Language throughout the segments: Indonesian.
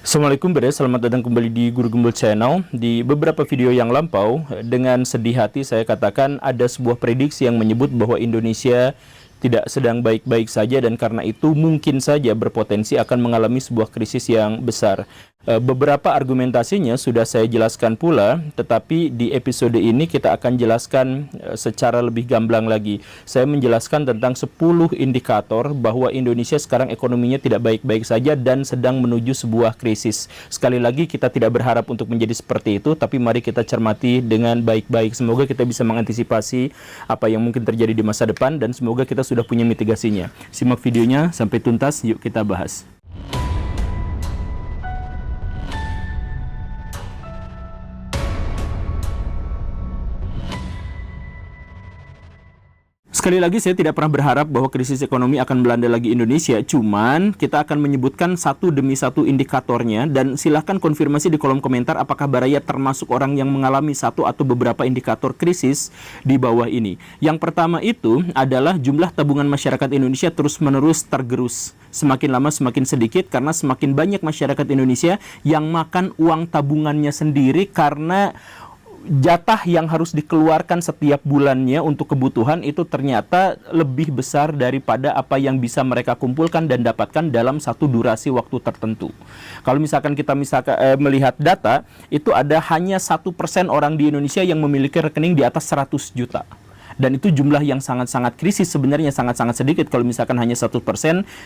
Assalamualaikum Bede, selamat datang kembali di Guru Gembul Channel. Di beberapa video yang lampau, dengan sedih hati saya katakan ada sebuah prediksi yang menyebut bahwa Indonesia tidak sedang baik-baik saja, dan karena itu mungkin saja berpotensi akan mengalami sebuah krisis yang besar. Beberapa argumentasinya sudah saya jelaskan pula, tetapi di episode ini kita akan jelaskan secara lebih gamblang lagi. Saya menjelaskan tentang 10 indikator bahwa Indonesia sekarang ekonominya tidak baik-baik saja dan sedang menuju sebuah krisis. Sekali lagi, kita tidak berharap untuk menjadi seperti itu, tapi mari kita cermati dengan baik-baik. Semoga kita bisa mengantisipasi apa yang mungkin terjadi di masa depan, dan semoga kita sudah punya mitigasinya. Simak videonya sampai tuntas, yuk kita bahas. Sekali lagi, saya tidak pernah berharap bahwa krisis ekonomi akan melanda lagi Indonesia. Cuman kita akan menyebutkan satu demi satu indikatornya, dan silahkan konfirmasi di kolom komentar apakah Baraya termasuk orang yang mengalami satu atau beberapa indikator krisis di bawah ini. Yang pertama itu adalah jumlah tabungan masyarakat Indonesia terus-menerus tergerus. Semakin lama semakin sedikit karena semakin banyak masyarakat Indonesia yang makan uang tabungannya sendiri, karena jatah yang harus dikeluarkan setiap bulannya untuk kebutuhan itu ternyata lebih besar daripada apa yang bisa mereka kumpulkan dan dapatkan dalam satu durasi waktu tertentu. Kalau misalkan kita melihat data, itu ada hanya 1% orang di Indonesia yang memiliki rekening di atas 100 juta. Dan itu jumlah yang sangat-sangat krisis, sebenarnya sangat-sangat sedikit kalau misalkan hanya 1%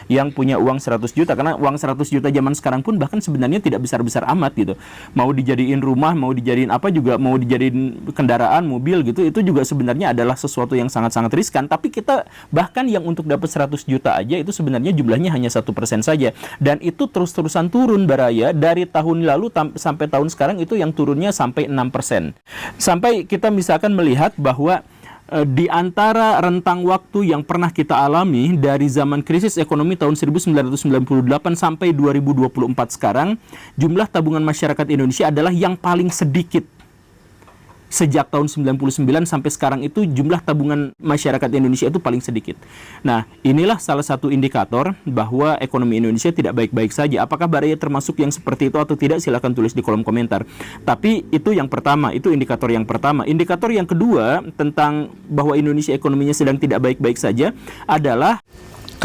yang punya uang 100 juta. Karena uang 100 juta zaman sekarang pun bahkan sebenarnya tidak besar-besar amat gitu. Mau dijadiin rumah, mau dijadiin apa juga, mau dijadiin kendaraan, mobil gitu, itu juga sebenarnya adalah sesuatu yang sangat-sangat riskan. Tapi kita bahkan yang untuk dapat 100 juta aja itu sebenarnya jumlahnya hanya 1% saja. Dan itu terus-terusan turun, Baraya, dari tahun lalu sampai tahun sekarang itu yang turunnya sampai 6%. Sampai kita misalkan melihat bahwa di antara rentang waktu yang pernah kita alami dari zaman krisis ekonomi tahun 1998 sampai 2024 sekarang, jumlah tabungan masyarakat Indonesia adalah yang paling sedikit. Sejak tahun 99 sampai sekarang itu jumlah tabungan masyarakat Indonesia itu paling sedikit. Nah, inilah salah satu indikator bahwa ekonomi Indonesia tidak baik-baik saja. Apakah Baraya termasuk yang seperti itu atau tidak? Silahkan tulis di kolom komentar. Tapi itu yang pertama, itu indikator yang pertama. Indikator yang kedua tentang bahwa Indonesia ekonominya sedang tidak baik-baik saja adalah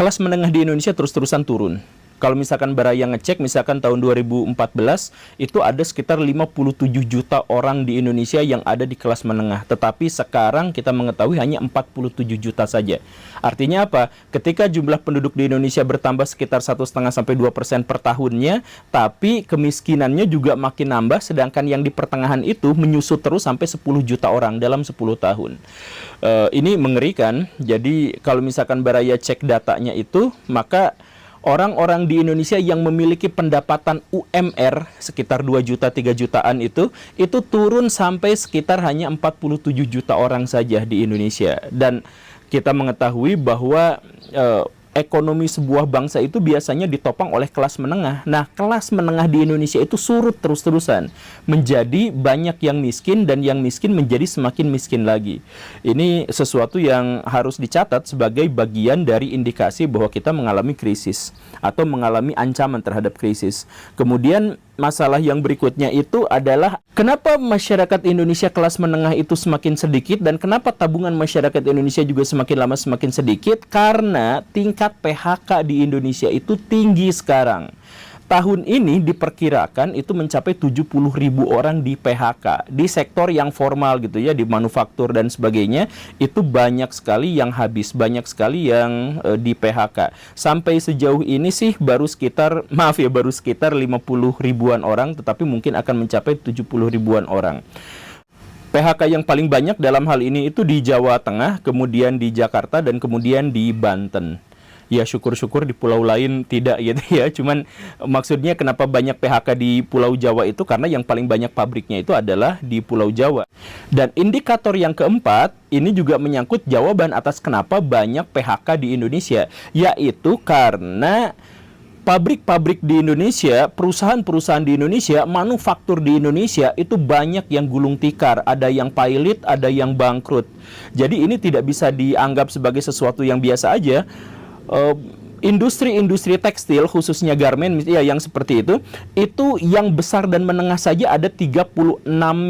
kelas menengah di Indonesia terus-terusan turun. Kalau misalkan Baraya ngecek, misalkan tahun 2014, itu ada sekitar 57 juta orang di Indonesia yang ada di kelas menengah. Tetapi sekarang kita mengetahui hanya 47 juta saja. Artinya apa? Ketika jumlah penduduk di Indonesia bertambah sekitar 1,5-2% per tahunnya, tapi kemiskinannya juga makin nambah, sedangkan yang di pertengahan itu menyusut terus sampai 10 juta orang dalam 10 tahun. Ini mengerikan. Jadi kalau misalkan Baraya cek datanya itu, maka orang-orang di Indonesia yang memiliki pendapatan UMR sekitar 2 juta, 3 jutaan itu turun sampai sekitar hanya 47 juta orang saja di Indonesia. Dan kita mengetahui bahwa ekonomi sebuah bangsa itu biasanya ditopang oleh kelas menengah. Nah, kelas menengah di Indonesia itu surut terus-terusan. Menjadi banyak yang miskin, dan yang miskin menjadi semakin miskin lagi. Ini sesuatu yang harus dicatat sebagai bagian dari indikasi bahwa kita mengalami krisis atau mengalami ancaman terhadap krisis. Kemudian masalah yang berikutnya itu adalah kenapa masyarakat Indonesia kelas menengah itu semakin sedikit, dan kenapa tabungan masyarakat Indonesia juga semakin lama semakin sedikit? Karena tingkat PHK di Indonesia itu tinggi sekarang. Tahun ini diperkirakan itu mencapai 70.000 orang di PHK. Di sektor yang formal gitu ya, di manufaktur dan sebagainya, itu banyak sekali yang habis, banyak sekali yang di PHK. Sampai sejauh ini sih baru sekitar 50 ribuan orang, tetapi mungkin akan mencapai 70 ribuan orang. PHK yang paling banyak dalam hal ini itu di Jawa Tengah, kemudian di Jakarta, dan kemudian di Banten. Ya, syukur-syukur di pulau lain tidak gitu ya. Cuman maksudnya kenapa banyak PHK di Pulau Jawa itu karena yang paling banyak pabriknya itu adalah di Pulau Jawa. Dan indikator yang keempat ini juga menyangkut jawaban atas kenapa banyak PHK di Indonesia, yaitu karena pabrik-pabrik di Indonesia, perusahaan-perusahaan di Indonesia, manufaktur di Indonesia itu banyak yang gulung tikar, ada yang pailit, ada yang bangkrut. Jadi ini tidak bisa dianggap sebagai sesuatu yang biasa aja. industri-industri tekstil khususnya garment ya yang seperti itu yang besar dan menengah saja ada 36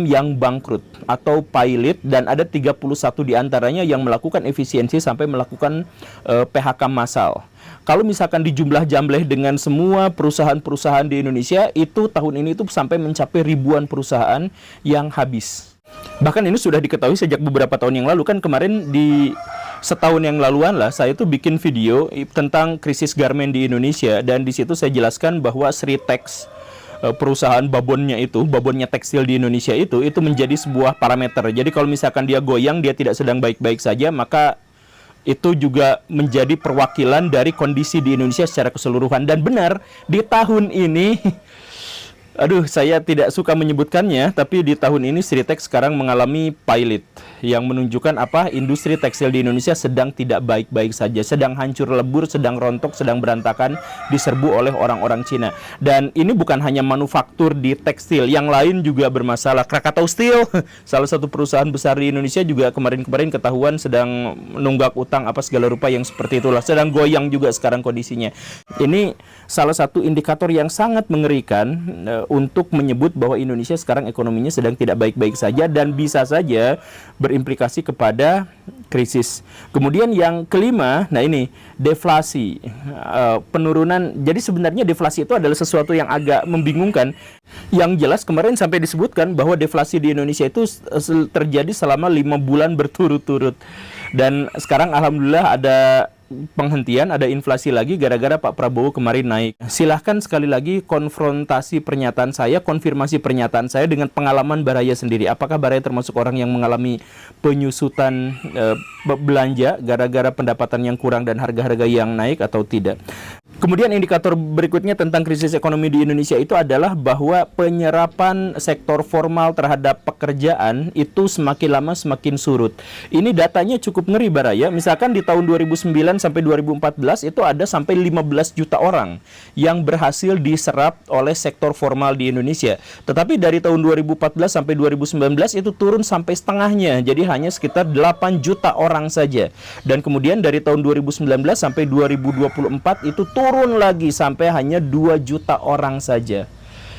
yang bangkrut atau pilot, dan ada 31 diantaranya yang melakukan efisiensi sampai melakukan PHK massal. Kalau misalkan dijumlah-jamleh dengan semua perusahaan-perusahaan di Indonesia, itu tahun ini itu sampai mencapai ribuan perusahaan yang habis. Bahkan ini sudah diketahui sejak beberapa tahun yang lalu. Kan kemarin di setahun yang laluan lah, saya tuh bikin video tentang krisis garmen di Indonesia, dan di situ saya jelaskan bahwa Sritex, perusahaan babonnya tekstil di Indonesia itu menjadi sebuah parameter. Jadi kalau misalkan dia goyang, dia tidak sedang baik-baik saja, maka itu juga menjadi perwakilan dari kondisi di Indonesia secara keseluruhan. Dan benar, di tahun ini saya tidak suka menyebutkannya, tapi di tahun ini Sritex sekarang mengalami pilot yang menunjukkan industri tekstil di Indonesia sedang tidak baik-baik saja, sedang hancur lebur, sedang rontok, sedang berantakan, diserbu oleh orang-orang Cina. Dan ini bukan hanya manufaktur di tekstil, yang lain juga bermasalah. Krakatau Steel, salah satu perusahaan besar di Indonesia, juga kemarin-kemarin ketahuan sedang menunggak utang segala rupa yang seperti itulah, sedang goyang juga sekarang kondisinya. Ini salah satu indikator yang sangat mengerikan untuk menyebut bahwa Indonesia sekarang ekonominya sedang tidak baik-baik saja dan bisa saja berimplikasi kepada krisis. Kemudian yang kelima, ini deflasi, penurunan. Jadi sebenarnya deflasi itu adalah sesuatu yang agak membingungkan. Yang jelas kemarin sampai disebutkan bahwa deflasi di Indonesia itu terjadi selama 5 bulan berturut-turut. Dan sekarang alhamdulillah ada penghentian, ada inflasi lagi gara-gara Pak Prabowo kemarin naik. Silahkan sekali lagi konfrontasi pernyataan saya, konfirmasi pernyataan saya dengan pengalaman Baraya sendiri. Apakah Baraya termasuk orang yang mengalami penyusutan belanja gara-gara pendapatan yang kurang dan harga-harga yang naik atau tidak? Kemudian indikator berikutnya tentang krisis ekonomi di Indonesia itu adalah bahwa penyerapan sektor formal terhadap pekerjaan itu semakin lama semakin surut. Ini datanya cukup ngeri Baraya. Misalkan di tahun 2009 sampai 2014 itu ada sampai 15 juta orang yang berhasil diserap oleh sektor formal di Indonesia. Tetapi dari tahun 2014 sampai 2019 itu turun sampai setengahnya. Jadi hanya sekitar 8 juta orang saja. Dan kemudian dari tahun 2019 sampai 2024 itu turun lagi sampai hanya 2 juta orang saja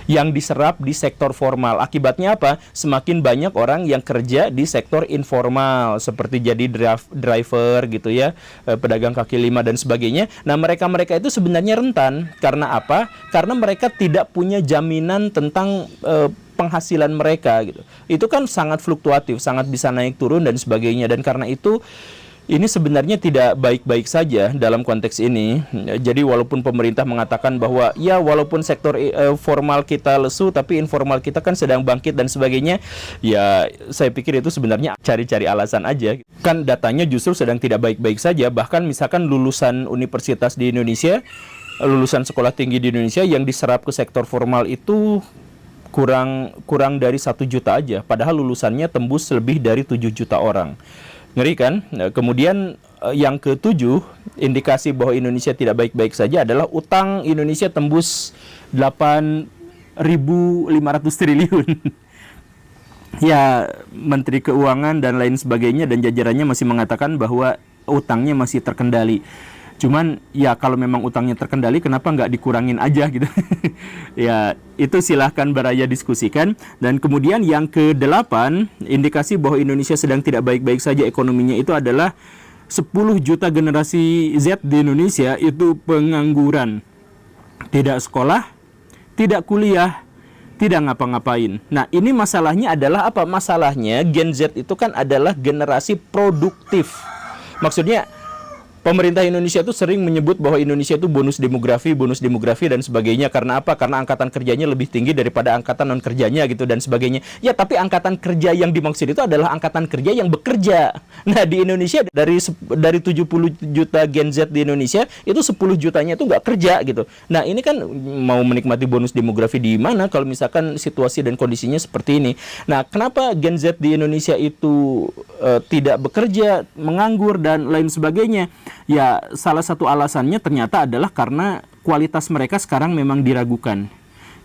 yang diserap di sektor formal. Akibatnya apa? Semakin banyak orang yang kerja di sektor informal, seperti jadi driver gitu ya, pedagang kaki lima dan sebagainya. Nah, mereka-mereka itu sebenarnya rentan. Karena apa? Karena mereka tidak punya jaminan tentang penghasilan mereka gitu. Itu kan sangat fluktuatif, sangat bisa naik turun dan sebagainya. Dan karena itu ini sebenarnya tidak baik-baik saja dalam konteks ini. Jadi walaupun pemerintah mengatakan bahwa ya walaupun sektor formal kita lesu, tapi informal kita kan sedang bangkit dan sebagainya, ya saya pikir itu sebenarnya cari-cari alasan aja. Kan datanya justru sedang tidak baik-baik saja. Bahkan misalkan lulusan universitas di Indonesia, lulusan sekolah tinggi di Indonesia yang diserap ke sektor formal itu kurang dari 1 juta aja. Padahal lulusannya tembus lebih dari 7 juta orang. Ngeri kan? Kemudian yang ketujuh, indikasi bahwa Indonesia tidak baik-baik saja adalah utang Indonesia tembus 8.500 triliun. Ya, Menteri Keuangan dan lain sebagainya dan jajarannya masih mengatakan bahwa utangnya masih terkendali. Cuman ya kalau memang utangnya terkendali, kenapa nggak dikurangin aja gitu? Ya itu silahkan Baraya diskusikan. Dan kemudian yang ke-8, indikasi bahwa Indonesia sedang tidak baik-baik saja ekonominya itu adalah 10 juta generasi Z di Indonesia itu pengangguran. Tidak sekolah, tidak kuliah, tidak ngapa-ngapain. Nah ini masalahnya adalah apa? Masalahnya Gen Z itu kan adalah generasi produktif. Maksudnya pemerintah Indonesia itu sering menyebut bahwa Indonesia itu bonus demografi dan sebagainya. Karena apa? Karena angkatan kerjanya lebih tinggi daripada angkatan non kerjanya gitu dan sebagainya. Ya, tapi angkatan kerja yang dimaksud itu adalah angkatan kerja yang bekerja. Nah, di Indonesia dari 70 juta Gen Z di Indonesia, itu 10 jutanya itu nggak kerja gitu. Nah, ini kan mau menikmati bonus demografi di mana kalau misalkan situasi dan kondisinya seperti ini. Nah, kenapa Gen Z di Indonesia itu tidak bekerja, menganggur dan lain sebagainya? Ya, salah satu alasannya ternyata adalah karena kualitas mereka sekarang memang diragukan.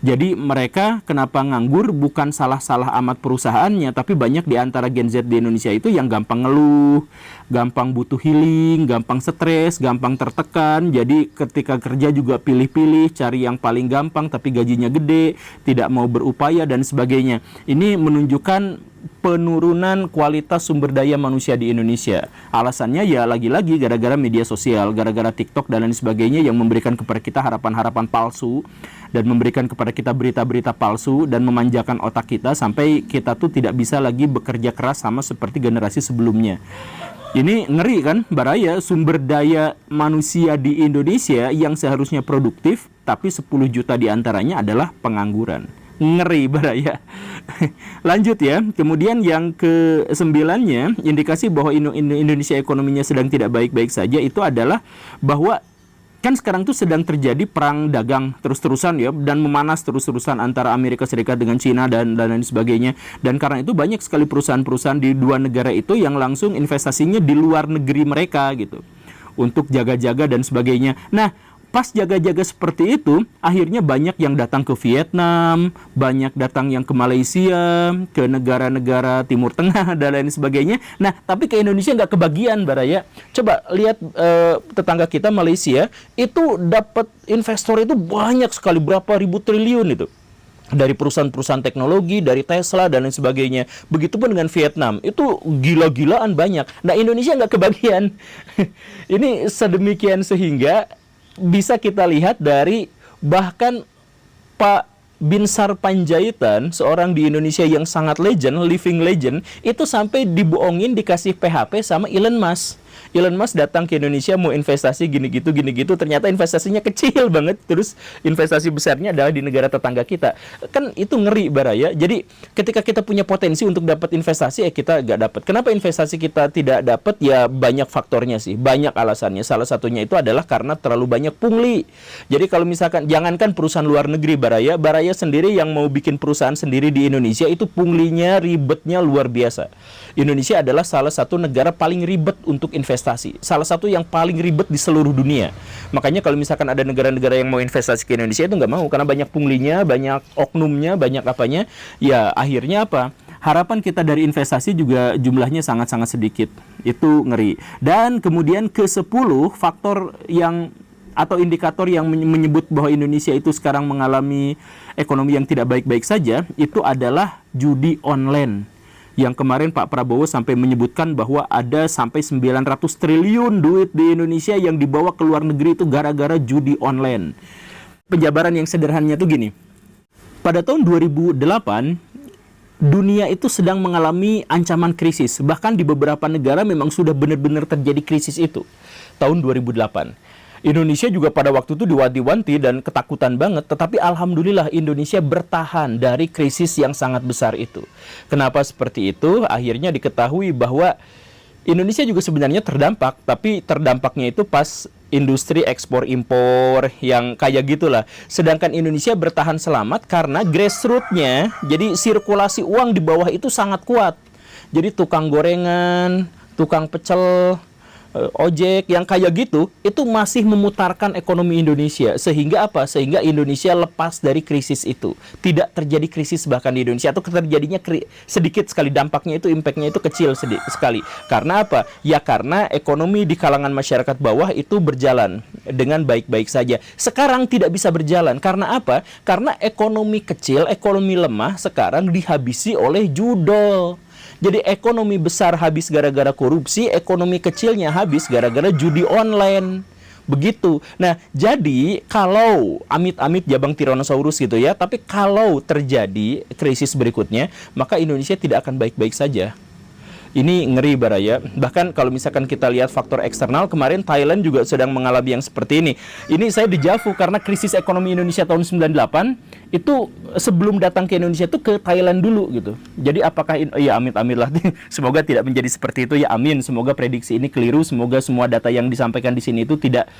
Jadi mereka kenapa nganggur bukan salah-salah amat perusahaannya, tapi banyak di antara Gen Z di Indonesia itu yang gampang ngeluh, gampang butuh healing, gampang stres, gampang tertekan. Jadi ketika kerja juga pilih-pilih, cari yang paling gampang tapi gajinya gede, tidak mau berupaya dan sebagainya. Ini menunjukkan penurunan kualitas sumber daya manusia di Indonesia. Alasannya ya lagi-lagi gara-gara media sosial, gara-gara TikTok dan lain sebagainya yang memberikan kepada kita harapan-harapan palsu dan memberikan kepada kita berita-berita palsu dan memanjakan otak kita sampai kita tuh tidak bisa lagi bekerja keras sama seperti generasi sebelumnya. Ini ngeri kan, Baraya, sumber daya manusia di Indonesia yang seharusnya produktif, tapi 10 juta diantaranya adalah pengangguran. Ngeri, Baraya. Lanjut ya, kemudian yang ke-9-nya, indikasi bahwa Indonesia ekonominya sedang tidak baik-baik saja, itu adalah bahwa kan sekarang tuh sedang terjadi perang dagang terus-terusan ya, dan memanas terus-terusan antara Amerika Serikat dengan Cina dan lain sebagainya. Dan karena itu banyak sekali perusahaan-perusahaan di dua negara itu yang langsung investasinya di luar negeri mereka gitu, untuk jaga-jaga dan sebagainya. Nah, pas jaga-jaga seperti itu, akhirnya banyak yang datang ke Vietnam, banyak datang yang ke Malaysia, ke negara-negara Timur Tengah, dan lain sebagainya. Nah, tapi ke Indonesia nggak kebagian, Baraya. Coba lihat tetangga kita Malaysia, itu dapat investor itu banyak sekali, berapa ribu triliun itu. Dari perusahaan-perusahaan teknologi, dari Tesla, dan lain sebagainya. Begitupun dengan Vietnam, itu gila-gilaan banyak. Nah, Indonesia nggak kebagian. Ini sedemikian sehingga bisa kita lihat dari bahkan Pak Binsar Panjaitan, seorang di Indonesia yang sangat legend, living legend, itu sampai dibohongin dikasih PHP sama Elon Musk. Elon Musk datang ke Indonesia mau investasi gini-gitu, ternyata investasinya kecil banget, terus investasi besarnya adalah di negara tetangga kita. Kan itu ngeri, Baraya. Jadi ketika kita punya potensi untuk dapat investasi, kita nggak dapat. Kenapa investasi kita tidak dapat? Ya banyak faktornya sih, banyak alasannya. Salah satunya itu adalah karena terlalu banyak pungli. Jadi kalau misalkan, jangankan perusahaan luar negeri, Baraya sendiri yang mau bikin perusahaan sendiri di Indonesia, itu punglinya, ribetnya luar biasa. Indonesia adalah salah satu negara paling ribet untuk investasi. Salah satu yang paling ribet di seluruh dunia. Makanya kalau misalkan ada negara-negara yang mau investasi ke Indonesia itu nggak mau, karena banyak punglinya, banyak oknumnya, banyak apanya. Ya akhirnya apa? Harapan kita dari investasi juga jumlahnya sangat-sangat sedikit. Itu ngeri. Dan kemudian ke-10 faktor yang atau indikator yang menyebut bahwa Indonesia itu sekarang mengalami ekonomi yang tidak baik-baik saja, itu adalah judi online. Yang kemarin Pak Prabowo sampai menyebutkan bahwa ada sampai 900 triliun duit di Indonesia yang dibawa ke luar negeri itu gara-gara judi online. Penjabaran yang sederhananya tuh gini. Pada tahun 2008, dunia itu sedang mengalami ancaman krisis. Bahkan di beberapa negara memang sudah benar-benar terjadi krisis itu. Tahun 2008. Indonesia juga pada waktu itu diwanti-wanti dan ketakutan banget, tetapi alhamdulillah Indonesia bertahan dari krisis yang sangat besar itu. Kenapa seperti itu? Akhirnya diketahui bahwa Indonesia juga sebenarnya terdampak, tapi terdampaknya itu pas industri ekspor-impor yang kayak gitulah. Sedangkan Indonesia bertahan selamat karena grassroots-nya, jadi sirkulasi uang di bawah itu sangat kuat. Jadi tukang gorengan, tukang pecel, ojek yang kayak gitu itu masih memutarkan ekonomi Indonesia. Sehingga apa? Sehingga Indonesia lepas dari krisis itu. Tidak terjadi krisis bahkan di Indonesia, atau terjadinya sedikit sekali, dampaknya itu, impactnya itu kecil sekali. Karena apa? Ya karena ekonomi di kalangan masyarakat bawah itu berjalan dengan baik-baik saja. Sekarang tidak bisa berjalan. Karena apa? Karena ekonomi kecil, ekonomi lemah sekarang dihabisi oleh judol. Jadi ekonomi besar habis gara-gara korupsi, ekonomi kecilnya habis gara-gara judi online. Begitu. Nah, jadi kalau amit-amit jabang Tyrannosaurus gitu ya, tapi kalau terjadi krisis berikutnya, maka Indonesia tidak akan baik-baik saja. Ini ngeri, Baraya. Bahkan kalau misalkan kita lihat faktor eksternal, kemarin Thailand juga sedang mengalami yang seperti ini. Ini saya dejavu karena krisis ekonomi Indonesia tahun 98 itu sebelum datang ke Indonesia itu ke Thailand dulu gitu. Jadi apakah ya amit-amit lah. Semoga tidak menjadi seperti itu ya, amin. Semoga prediksi ini keliru, semoga semua data yang disampaikan di sini itu tidak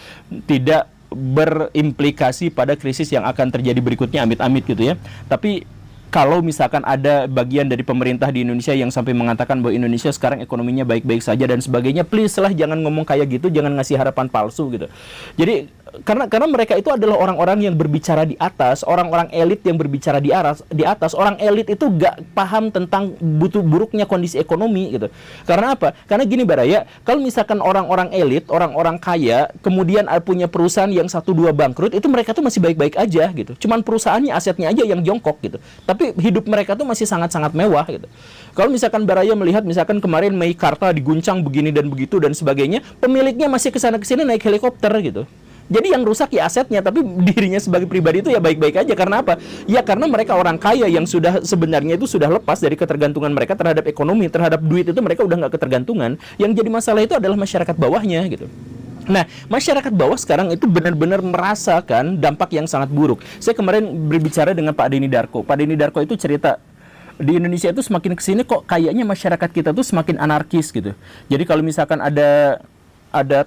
berimplikasi pada krisis yang akan terjadi berikutnya, amit-amit gitu ya. Tapi kalau misalkan ada bagian dari pemerintah di Indonesia yang sampai mengatakan bahwa Indonesia sekarang ekonominya baik-baik saja dan sebagainya, please lah jangan ngomong kayak gitu, jangan ngasih harapan palsu gitu. Jadi karena mereka itu adalah orang-orang yang berbicara di atas, orang-orang elit yang berbicara di atas. Orang elit itu gak paham tentang buruknya kondisi ekonomi gitu. Karena apa? Karena gini Baraya, kalau misalkan orang-orang elit, orang-orang kaya, kemudian punya perusahaan yang 1-2 bangkrut, itu mereka tuh masih baik-baik aja gitu. Cuman perusahaannya, asetnya aja yang jongkok gitu. Tapi hidup mereka tuh masih sangat-sangat mewah gitu. Kalau misalkan Baraya melihat misalkan kemarin Meikarta diguncang begini dan begitu dan sebagainya, pemiliknya masih kesana kesini naik helikopter gitu. Jadi yang rusak ya asetnya, tapi dirinya sebagai pribadi itu ya baik-baik aja. Karena apa? Ya karena mereka orang kaya yang sudah sebenarnya itu sudah lepas dari ketergantungan mereka terhadap ekonomi, terhadap duit itu mereka udah nggak ketergantungan. Yang jadi masalah itu adalah masyarakat bawahnya gitu. Nah, masyarakat bawah sekarang itu benar-benar merasakan dampak yang sangat buruk. Saya kemarin berbicara dengan Pak Denny Darko. Pak Denny Darko itu cerita, di Indonesia itu semakin kesini kok kayaknya masyarakat kita tuh semakin anarkis gitu. Jadi kalau misalkan ada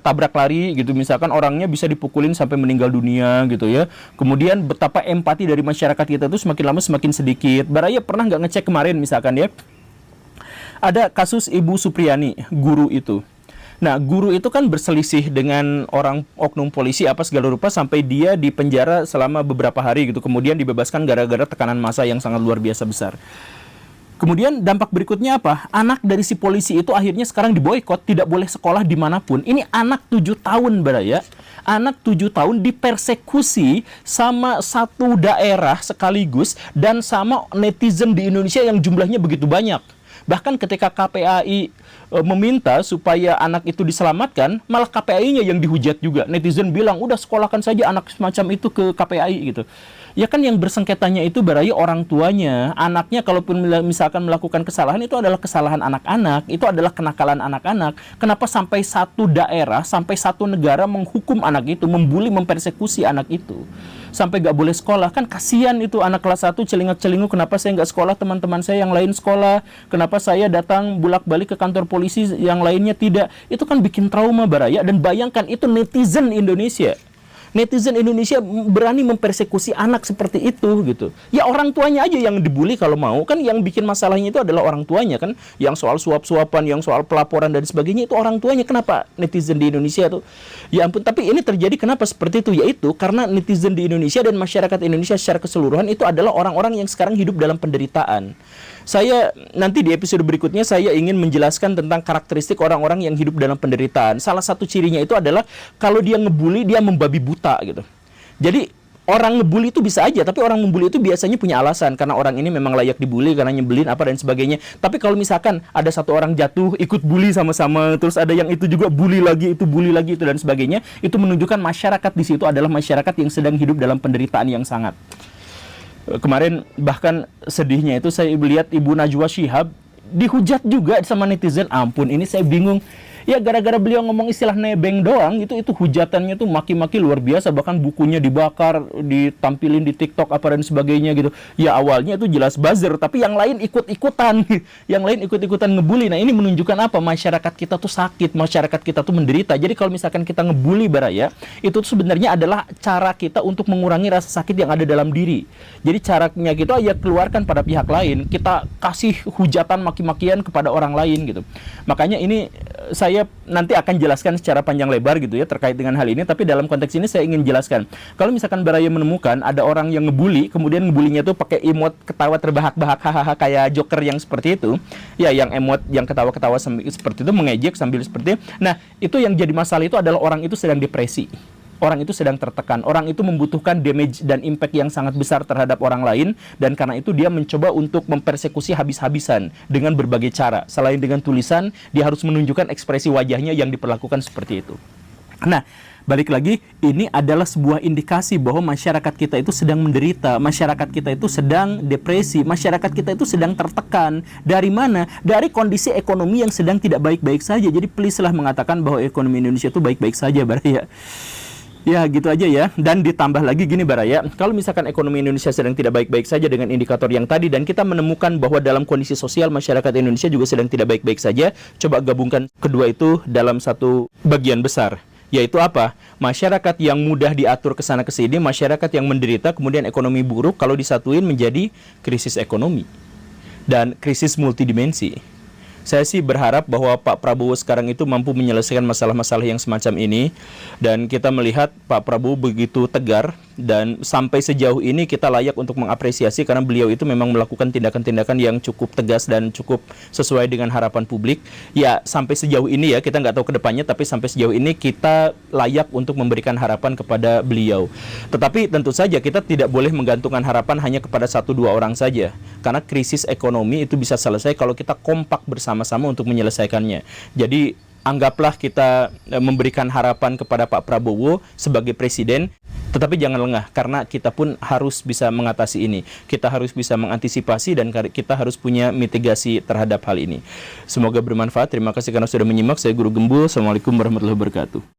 tabrak lari gitu, misalkan orangnya bisa dipukulin sampai meninggal dunia gitu ya. Kemudian betapa empati dari masyarakat kita tuh semakin lama semakin sedikit. Baraya pernah nggak ngecek kemarin misalkan ya, ada kasus Ibu Supriyani, guru itu. Nah, guru itu kan berselisih dengan orang oknum polisi apa segala rupa sampai dia di penjara selama beberapa hari gitu. Kemudian dibebaskan gara-gara tekanan massa yang sangat luar biasa besar. Kemudian dampak berikutnya apa? Anak dari si polisi itu akhirnya sekarang diboikot, tidak boleh sekolah dimanapun. Ini anak 7 tahun Baraya. Anak 7 tahun dipersekusi sama satu daerah sekaligus dan sama netizen di Indonesia yang jumlahnya begitu banyak. Bahkan ketika KPAI meminta supaya anak itu diselamatkan, malah KPAI-nya yang dihujat juga. Netizen bilang, udah sekolahkan saja anak semacam itu ke KPAI gitu. Ya kan yang bersengketanya itu Baraya orang tuanya. Anaknya kalaupun misalkan melakukan kesalahan, itu adalah kesalahan anak-anak, itu adalah kenakalan anak-anak. Kenapa sampai satu daerah, sampai satu negara menghukum anak itu, membuli, mempersekusi anak itu sampai gak boleh sekolah? Kan kasihan itu anak kelas 1 celingak-celinguk, kenapa saya gak sekolah, teman-teman saya yang lain sekolah, kenapa saya datang bolak-balik ke kantor polisi yang lainnya tidak. Itu kan bikin trauma Baraya. Dan bayangkan itu netizen Indonesia. Netizen Indonesia berani mempersekusi anak seperti itu gitu. Ya orang tuanya aja yang dibully kalau mau. Kan yang bikin masalahnya itu adalah orang tuanya kan. Yang soal suap-suapan, yang soal pelaporan dan sebagainya itu orang tuanya. Kenapa netizen di Indonesia tuh? Ya ampun, tapi ini terjadi kenapa seperti itu? Yaitu karena netizen di Indonesia dan masyarakat Indonesia secara keseluruhan itu adalah orang-orang yang sekarang hidup dalam penderitaan. Saya nanti di episode berikutnya saya ingin menjelaskan tentang karakteristik orang-orang yang hidup dalam penderitaan. Salah satu cirinya itu adalah kalau dia ngebully, dia membabi buta gitu. Jadi orang ngebully itu bisa aja, tapi orang membully itu biasanya punya alasan. Karena orang ini memang layak dibully, karena nyebelin apa dan sebagainya. Tapi kalau misalkan ada satu orang jatuh, ikut bully sama-sama, terus ada yang itu juga bully lagi, itu dan sebagainya, itu menunjukkan masyarakat di situ adalah masyarakat yang sedang hidup dalam penderitaan yang sangat. Kemarin bahkan sedihnya itu saya lihat Ibu Najwa Shihab dihujat juga sama netizen. Ampun, ini saya bingung. Ya gara-gara beliau ngomong istilah nebeng doang, itu hujatannya tuh maki-maki luar biasa. Bahkan bukunya dibakar, ditampilin di TikTok apa dan sebagainya gitu. Ya awalnya itu jelas buzzer, tapi yang lain ikut-ikutan. Yang lain ikut-ikutan ngebully. Nah ini menunjukkan apa? Masyarakat kita tuh sakit, masyarakat kita tuh menderita. Jadi kalau misalkan kita ngebully Baraya, itu tuh sebenarnya adalah cara kita untuk mengurangi rasa sakit yang ada dalam diri. Jadi caranya kita ya keluarkan pada pihak lain. Kita kasih hujatan maki-makian kepada orang lain gitu. Makanya ini saya nanti akan jelaskan secara panjang lebar gitu ya terkait dengan hal ini, tapi dalam konteks ini saya ingin jelaskan. Kalau misalkan Baraya menemukan ada orang yang ngebully, kemudian ngebulinya tuh pakai emot ketawa terbahak-bahak hahaha kayak Joker yang seperti itu. Ya, yang emot yang ketawa-ketawa seperti itu, mengejek sambil seperti itu. Nah, itu yang jadi masalah itu adalah orang itu sedang depresi. Orang itu sedang tertekan, orang itu membutuhkan damage dan impact yang sangat besar terhadap orang lain, dan karena itu dia mencoba untuk mempersekusi habis-habisan dengan berbagai cara. Selain dengan tulisan, dia harus menunjukkan ekspresi wajahnya yang diperlakukan seperti itu. Nah, balik lagi, ini adalah sebuah indikasi bahwa masyarakat kita itu sedang menderita, masyarakat kita itu sedang depresi, masyarakat kita itu sedang tertekan. Dari mana? Dari kondisi ekonomi yang sedang tidak baik-baik saja. Jadi please lah mengatakan bahwa ekonomi Indonesia itu baik-baik saja, Baraya. Ya gitu aja ya. Dan ditambah lagi gini Baraya, kalau misalkan ekonomi Indonesia sedang tidak baik-baik saja dengan indikator yang tadi, dan kita menemukan bahwa dalam kondisi sosial masyarakat Indonesia juga sedang tidak baik-baik saja, coba gabungkan kedua itu dalam satu bagian besar. Yaitu apa? Masyarakat yang mudah diatur kesana kesini, masyarakat yang menderita, kemudian ekonomi buruk, kalau disatuin menjadi krisis ekonomi dan krisis multidimensi. Saya sih berharap bahwa Pak Prabowo sekarang itu mampu menyelesaikan masalah-masalah yang semacam ini, dan kita melihat Pak Prabowo begitu tegar, dan sampai sejauh ini kita layak untuk mengapresiasi karena beliau itu memang melakukan tindakan-tindakan yang cukup tegas dan cukup sesuai dengan harapan publik. Ya, sampai sejauh ini ya, kita nggak tahu ke depannya, tapi sampai sejauh ini kita layak untuk memberikan harapan kepada beliau. Tetapi tentu saja kita tidak boleh menggantungkan harapan hanya kepada 1-2 orang saja, karena krisis ekonomi itu bisa selesai kalau kita kompak bersama-sama untuk menyelesaikannya. Jadi anggaplah kita memberikan harapan kepada Pak Prabowo sebagai presiden, tetapi jangan lengah, karena kita pun harus bisa mengatasi ini. Kita harus bisa mengantisipasi dan kita harus punya mitigasi terhadap hal ini. Semoga bermanfaat. Terima kasih karena sudah menyimak. Saya Guru Gembul. Assalamualaikum warahmatullahi wabarakatuh.